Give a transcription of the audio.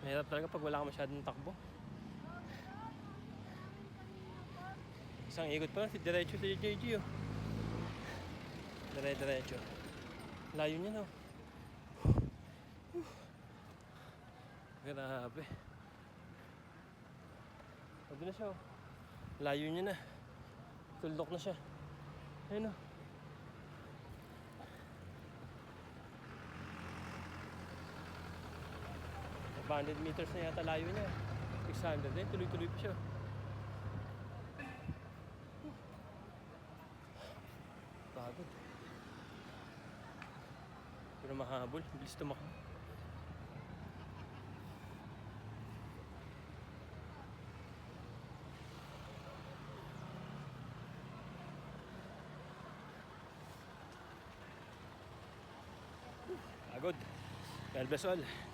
Mahirap talaga pag wala ka masyadong takbo. Isang ikot pa lang, diretso si JJ oh. Diretso. Layo niya no. Grabe. Sabi na siya oh. Layo niya na. Tuldok na siya. Ayun oh. $100 meters na yata layo niya. 600 eh. Tuloy-tuloy pa siya. Pagod. Pero mahabol. Bilis tumakbo. Pagod. God bless all.